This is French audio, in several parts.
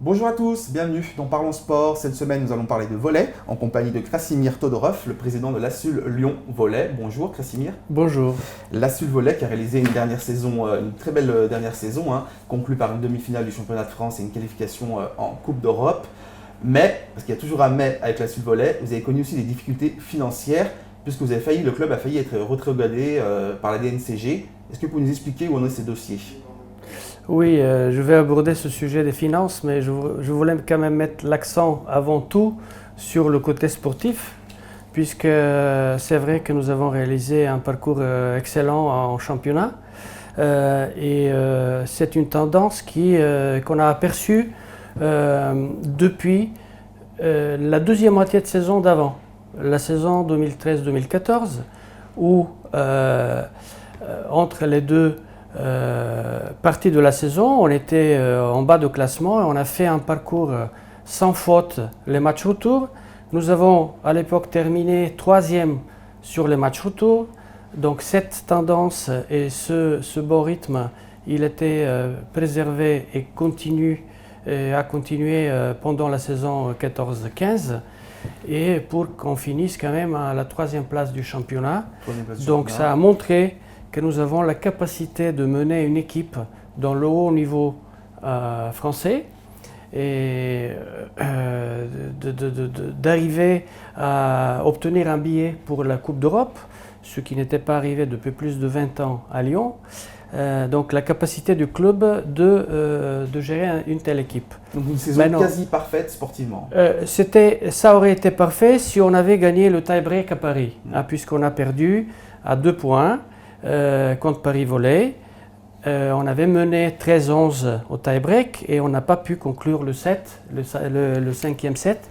Bonjour à tous, bienvenue dans Parlons Sport. Cette semaine, nous allons parler de volley en compagnie de Krasimir Todorov, le président de l'ASSUL Lyon Volley. Bonjour Krasimir. Bonjour. L'ASSUL Volley qui a réalisé une dernière saison, une très belle dernière saison, conclue par une demi-finale du championnat de France et une qualification en Coupe d'Europe. Mais, parce qu'il y a toujours un mais avec l'ASSUL Volley, vous avez connu aussi des difficultés financières puisque le club a failli être rétrogradé par la DNCG. Est-ce que vous pouvez nous expliquer où en est ces dossiers? Oui, je vais aborder ce sujet des finances, mais je voulais quand même mettre l'accent avant tout sur le côté sportif, puisque c'est vrai que nous avons réalisé un parcours excellent en championnat. C'est une tendance qu'on a aperçue depuis la deuxième moitié de saison d'avant, la saison 2013-2014, où entre les deux partie de la saison, on était en bas de classement et on a fait un parcours sans faute les matchs retour. Nous avons à l'époque terminé troisième sur les matchs retour. Donc cette tendance et ce bon rythme, il était préservé et a continué pendant la saison 14-15 et pour qu'on finisse quand même à la troisième place du championnat. Donc ça a montré que nous avons la capacité de mener une équipe dans le haut niveau français et d'arriver à obtenir un billet pour la Coupe d'Europe, ce qui n'était pas arrivé depuis plus de 20 ans à Lyon. Donc la capacité du club de gérer une telle équipe. Donc une saison quasi parfaite sportivement. Ça aurait été parfait si on avait gagné le tie-break à Paris, puisqu'on a perdu à 2 points. Contre Paris Volley. On avait mené 13-11 au tie-break et on n'a pas pu conclure le cinquième set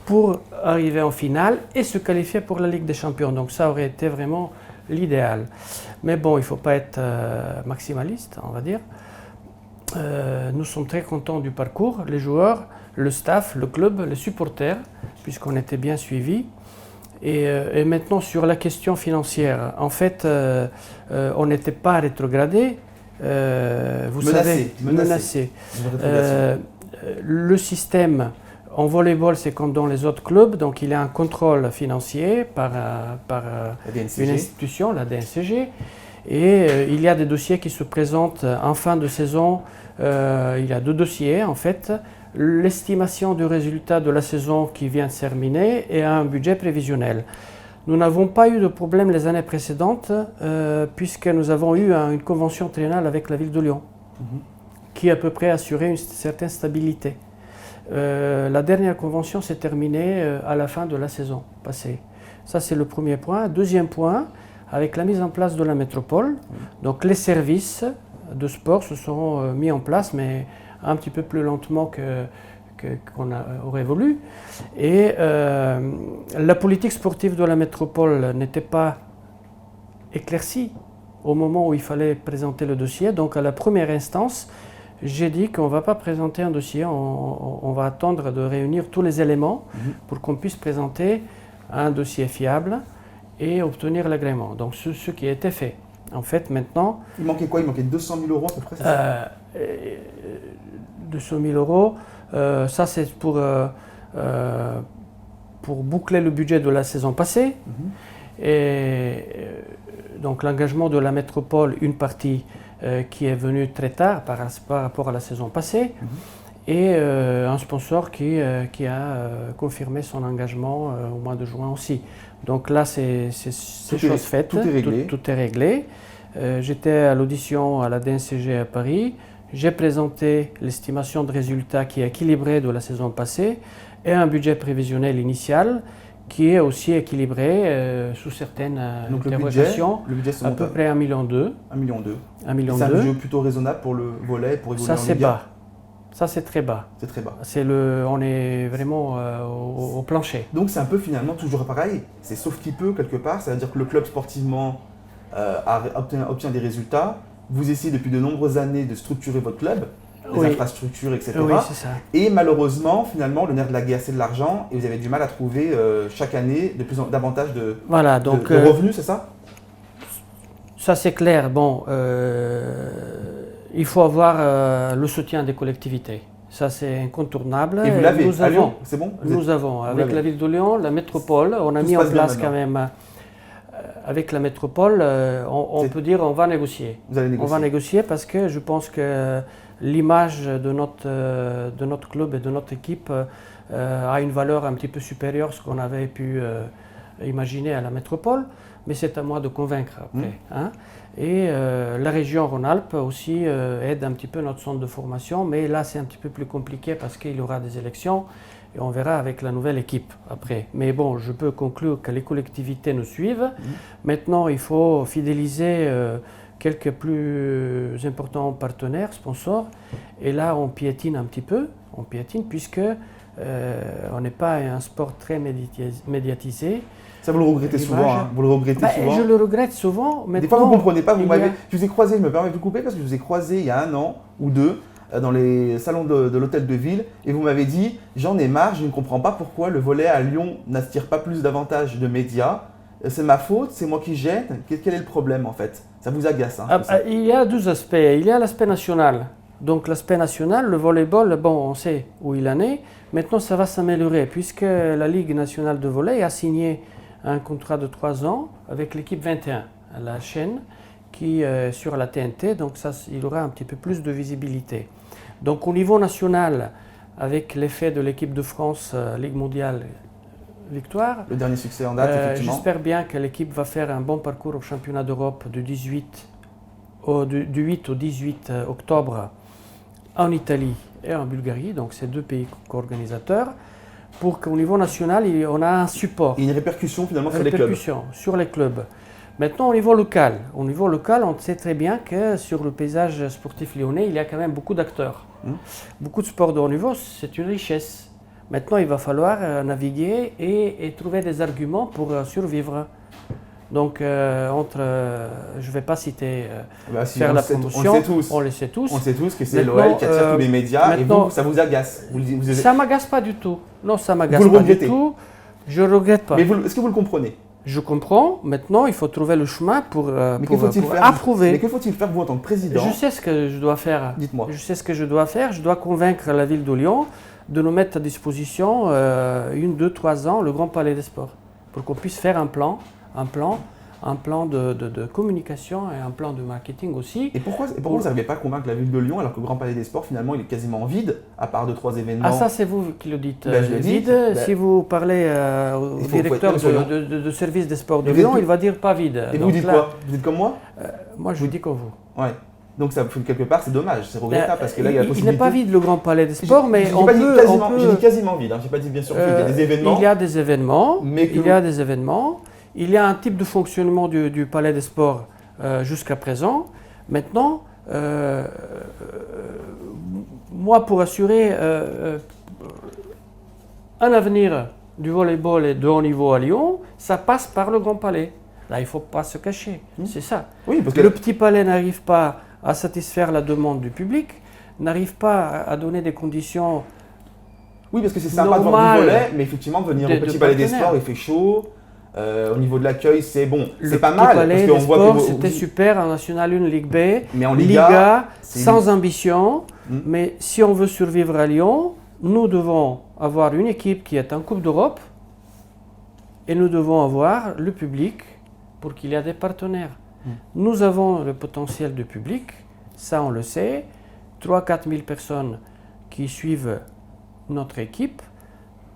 pour arriver en finale et se qualifier pour la Ligue des Champions. Donc ça aurait été vraiment l'idéal. Mais bon, il ne faut pas être maximaliste, on va dire. Nous sommes très contents du parcours, les joueurs, le staff, le club, les supporters, puisqu'on était bien suivis. Et maintenant sur la question financière, en fait, on n'était pas rétrogradé, menacé. Le système en volleyball, c'est comme dans les autres clubs, donc il y a un contrôle financier par une institution, la DNCG, et il y a des dossiers qui se présentent en fin de saison. Il y a 2 dossiers en fait. L'estimation du résultat de la saison qui vient de se terminer et un budget prévisionnel. Nous n'avons pas eu de problème les années précédentes puisque nous avons eu une convention triennale avec la ville de Lyon qui à peu près assurait une certaine stabilité. La dernière convention s'est terminée à la fin de la saison passée. Ça c'est le premier point. Deuxième point, avec la mise en place de la métropole, donc les services de sport se sont mis en place, mais un petit peu plus lentement qu'on aurait voulu. Et la politique sportive de la métropole n'était pas éclaircie au moment où il fallait présenter le dossier. Donc à la première instance, j'ai dit qu'on ne va pas présenter un dossier, on va attendre de réunir tous les éléments pour qu'on puisse présenter un dossier fiable et obtenir l'agrément. Donc ce qui a été fait. En fait, maintenant... Il manquait quoi? Il manquait 200 000 euros à peu près, c'est ça? 200 000 euros, ça c'est pour boucler le budget de la saison passée. Et donc l'engagement de la métropole, une partie qui est venue très tard par rapport à la saison passée. Et un sponsor qui a confirmé son engagement au mois de juin aussi. Donc là, c'est chose faite, tout est réglé. J'étais à l'audition à la DNCG à Paris. J'ai présenté l'estimation de résultats qui est équilibrée de la saison passée et un budget prévisionnel initial qui est aussi équilibré sous certaines interrogations. Le budget à peu près 1,2 million. 1,2 million. C'est un budget plutôt raisonnable pour le volley, pour évoluer en Ligue 1. Ça c'est bas. Ça c'est très bas. C'est très bas. On est vraiment au plancher. Donc c'est un peu finalement toujours pareil. C'est sauf qui peut quelque part. C'est-à-dire que le club sportivement obtient des résultats. Vous essayez depuis de nombreuses années de structurer votre club, les infrastructures, etc. Oui, c'est ça. Et malheureusement, finalement, le nerf de la guerre, c'est de l'argent et vous avez du mal à trouver chaque année davantage de revenus, c'est ça? Ça c'est clair. Bon, il faut avoir le soutien des collectivités. Ça, c'est incontournable. Et vous l'avez à Lyon, c'est bon? Nous avons, avec la ville de Lyon, la métropole, on a mis en place quand même, avec la métropole, on peut dire on va négocier. Vous allez négocier. On va négocier parce que je pense que l'image de notre club et de notre équipe a une valeur un petit peu supérieure à ce qu'on avait pu imaginer à la métropole, mais c'est à moi de convaincre après. Hein. Et la région Rhône-Alpes aussi aide un petit peu notre centre de formation, mais là c'est un petit peu plus compliqué parce qu'il y aura des élections et on verra avec la nouvelle équipe après. Mais bon, je peux conclure que les collectivités nous suivent. Maintenant, il faut fidéliser quelques plus importants partenaires, sponsors, et là on piétine un petit peu, puisque on n'est pas un sport très médiatisé. Ça, vous le regrettez souvent, hein. Vous le regrettez souvent. Je le regrette souvent. Des fois, vous ne comprenez pas. Je vous ai croisé, je me permets de vous couper, parce que je vous ai croisé il y a 1 an ou 2 dans les salons de l'hôtel de ville, et vous m'avez dit « J'en ai marre, je ne comprends pas pourquoi le volley à Lyon n'attire pas plus davantage de médias. C'est ma faute, c'est moi qui gêne. Quel est le problème en fait? Ça vous agace, hein, Il y a 2 aspects. Il y a l'aspect national. Donc l'aspect national, le volleyball, bon, on sait où il en est. Maintenant, ça va s'améliorer, puisque la Ligue nationale de volley a signé un contrat de 3 ans avec l'équipe 21, la chaîne, qui est sur la TNT, donc ça, il aura un petit peu plus de visibilité. Donc au niveau national, avec l'effet de l'équipe de France, Ligue mondiale, victoire. Le dernier succès en date, effectivement. J'espère bien que l'équipe va faire un bon parcours au championnat d'Europe du 8 au 18 octobre en Italie et en Bulgarie, donc c'est 2 pays co-organisateurs, pour qu'au niveau national, on a un support. Et une répercussion finalement sur les clubs. Sur les clubs. Maintenant, au niveau local, on sait très bien que sur le paysage sportif lyonnais, il y a quand même beaucoup d'acteurs. Beaucoup de sports de haut niveau, c'est une richesse. Maintenant, il va falloir naviguer et trouver des arguments pour survivre. Donc, je ne vais pas citer faire la promotion, on le sait tous. On sait tous que c'est l'OL qui attire tous les médias et vous, ça vous agace. Ça ne m'agace pas du tout. Non, ça ne m'agace pas du tout. Je ne regrette pas. Mais est-ce que vous le comprenez? Je comprends. Maintenant, il faut trouver le chemin pour approuver. Mais que faut-il faire, vous, en tant que président? Je sais ce que je dois faire. Dites-moi. Je sais ce que je dois faire. Je dois convaincre la ville de Lyon de nous mettre à disposition 1, 2, 3 ans le Grand Palais des Sports pour qu'on puisse faire un plan de communication et un plan de marketing aussi. Et pourquoi vous n'arrivez pas à convaincre la ville de Lyon alors que le Grand Palais des Sports, finalement, il est quasiment vide, à part 2-3 événements? Ah, ça, c'est vous qui le dites. Je le dis. Si vous parlez au directeur de service des sports de Lyon, il va dire pas vide. Et vous dites quoi? Vous dites comme moi? Moi, je vous dis comme vous. Ouais. Donc, ça, quelque part, c'est dommage, c'est regrettable parce que là, il y a la possibilité. Il n'est pas vide le Grand Palais des Sports, mais on peut. J'ai dit quasiment vide, hein. J'ai pas dit bien sûr qu'il y a des événements. Il y a des événements. Il y a un type de fonctionnement du Palais des Sports jusqu'à présent. Maintenant, moi, pour assurer un avenir du volleyball et de haut niveau à Lyon, ça passe par le Grand Palais. Là, il ne faut pas se cacher, c'est ça. Oui, parce que le petit palais n'arrive pas à satisfaire la demande du public, n'arrive pas à donner des conditions. Oui, parce que c'est sympa de voir du volley, mais effectivement, venir au petit palais des sports, il fait chaud. Au niveau de l'accueil, c'est bon, c'est pas mal. Le palais des sports, c'était super en National 1, Ligue B, mais en Liga sans ambition. Mais si on veut survivre à Lyon, nous devons avoir une équipe qui est en Coupe d'Europe et nous devons avoir le public pour qu'il y ait des partenaires. Nous avons le potentiel de public, ça on le sait, 3-4 000 personnes qui suivent notre équipe.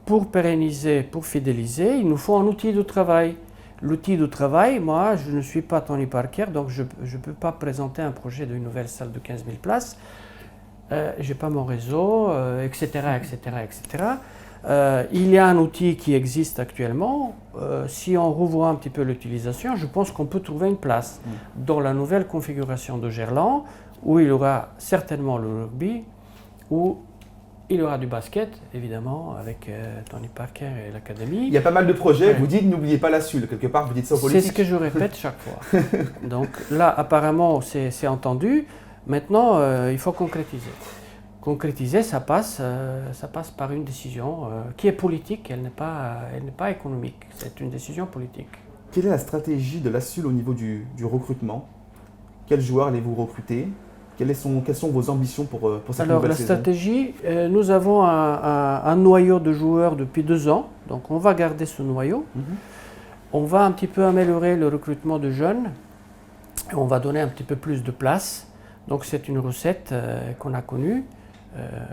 Pour pérenniser, pour fidéliser, il nous faut un outil de travail. L'outil de travail, moi, je ne suis pas Tony Parker, donc je ne peux pas présenter un projet d'une nouvelle salle de 15 000 places. Je n'ai pas mon réseau, etc. Il y a un outil qui existe actuellement. Si on revoit un petit peu l'utilisation, je pense qu'on peut trouver une place dans la nouvelle configuration de Gerland, où il y aura certainement le rugby, où il y aura du basket, évidemment, avec Tony Parker et l'Académie. Il y a pas mal de projets. Vous dites, n'oubliez pas la SUL. Quelque part, vous dites ça aux politiques. C'est ce que je répète chaque fois. Donc là, apparemment, c'est entendu. Maintenant, il faut concrétiser. Concrétiser, ça passe par une décision qui est politique, elle n'est pas économique. C'est une décision politique. Quelle est la stratégie de la SUL au niveau du recrutement? Quels joueurs allez-vous recruter? Quelles sont vos ambitions pour cette Alors, nouvelle la saison? stratégie, nous avons un noyau de joueurs depuis 2 ans, donc on va garder ce noyau. On va un petit peu améliorer le recrutement de jeunes, et on va donner un petit peu plus de place. Donc c'est une recette qu'on a connue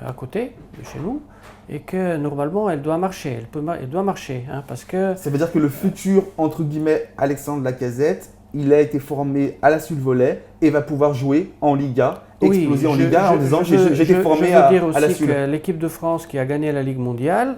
à côté de chez nous, et que normalement elle doit marcher, elle doit marcher, hein, parce que... Ça veut dire que le futur, entre guillemets, Alexandre Lacazette, il a été formé à la Sul-Volley et va pouvoir jouer en Liga, exploser en Liga en disant j'ai été formé à la Sul. Je veux dire aussi que l'équipe de France qui a gagné la Ligue mondiale,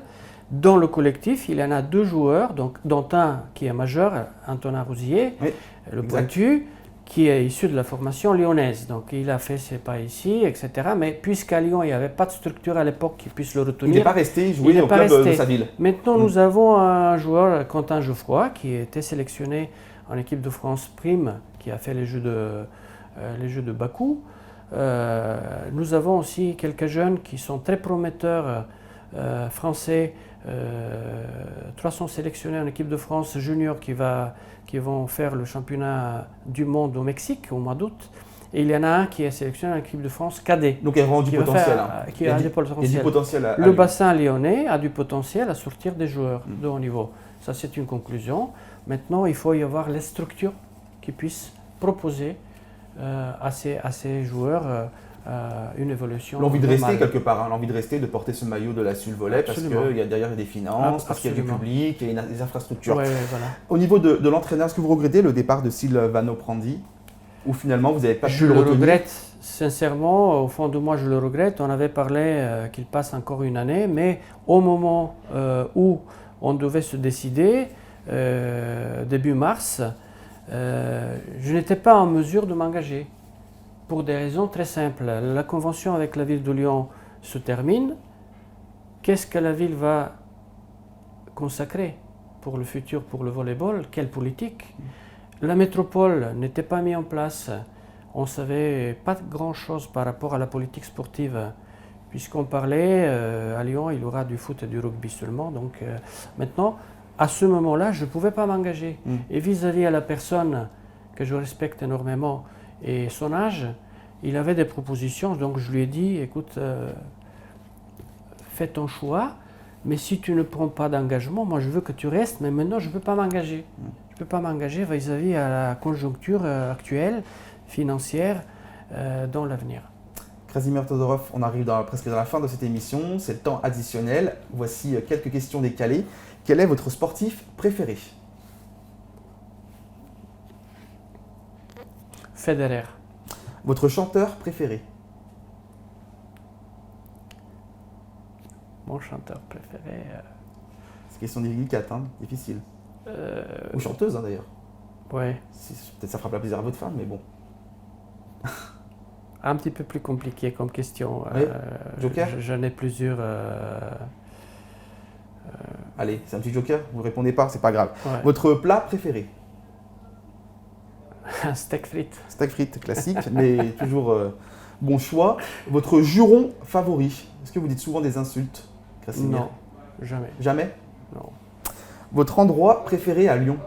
dans le collectif, il y en a 2 joueurs, dont un qui est majeur, Antonin Rousier, oui, le pointu, qui est issu de la formation lyonnaise. Donc il a fait ses pas ici, etc. Mais puisqu'à Lyon, il n'y avait pas de structure à l'époque qui puisse le retenir. Il n'est pas resté jouer au club de sa ville. Maintenant, nous avons un joueur, Quentin Geoffroy, qui a été sélectionné en équipe de France Prime, qui a fait les Jeux de Bakou. Nous avons aussi quelques jeunes qui sont très prometteurs français. 3 sont sélectionnés en équipe de France junior qui vont faire le championnat du monde au Mexique au mois d'août. Et il y en a un qui est sélectionné en équipe de France cadet. Donc il y a vraiment du potentiel. Il y a du potentiel. Le bassin lyonnais a du potentiel à sortir des joueurs de haut niveau. Ça, c'est une conclusion. Maintenant, il faut y avoir les structures qui puissent proposer à ces joueurs une évolution. L'envie de rester quelque part, hein, l'envie de rester, de porter ce maillot de la Sul-Volley parce qu'il y a derrière des finances, parce qu'il y a du public, il y a des infrastructures. Ouais, voilà. Au niveau de l'entraîneur, est-ce que vous regrettez le départ de Silvano Prandi ou finalement vous n'avez pas pu le retenir? Je le regrette, sincèrement, au fond de moi je le regrette. On avait parlé qu'il passe encore une année, mais au moment où on devait se décider, début mars, je n'étais pas en mesure de m'engager. Pour des raisons très simples. La convention avec la ville de Lyon se termine. Qu'est-ce que la ville va consacrer pour le futur, pour le volleyball? Quelle politique? La métropole n'était pas mise en place. On ne savait pas grand-chose par rapport à la politique sportive. Puisqu'on parlait, à Lyon, il y aura du foot et du rugby seulement. Donc maintenant, à ce moment-là, je ne pouvais pas m'engager. Et vis-à-vis à la personne que je respecte énormément, et son âge, il avait des propositions, donc je lui ai dit, écoute, fais ton choix, mais si tu ne prends pas d'engagement, moi je veux que tu restes, mais maintenant je ne peux pas m'engager. Je ne peux pas m'engager vis-à-vis à la conjoncture actuelle, financière, dans l'avenir. Krasimir Todorov, on arrive presque dans la fin de cette émission, c'est le temps additionnel. Voici quelques questions décalées. Quel est votre sportif préféré? Federer. Votre chanteur préféré? Mon chanteur préféré... C'est une question délicate, hein, difficile. Ou chanteuse, hein, d'ailleurs. Ouais. Peut-être ça fera pas plaisir à votre femme, mais bon. Un petit peu plus compliqué comme question. Oui. Joker? J'en ai plusieurs... Allez, c'est un petit joker, vous ne répondez pas, c'est pas grave. Ouais. Votre plat préféré? Un steak frites. Steak frites, classique, mais toujours bon choix. Votre juron favori? Est-ce que vous dites souvent des insultes, Krasimir? Non, jamais. Jamais? Non. Votre endroit préféré à Lyon?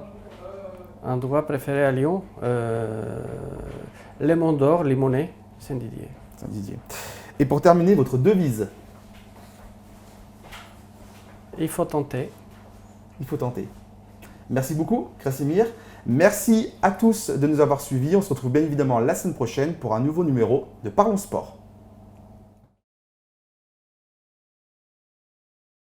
Endroit préféré à Lyon? Les Monts d'Or, Limonest, Saint-Didier. Saint-Didier. Et pour terminer, votre devise? Il faut tenter. Il faut tenter. Merci beaucoup, Krasimir. Merci à tous de nous avoir suivis. On se retrouve bien évidemment la semaine prochaine pour un nouveau numéro de Parlons Sport.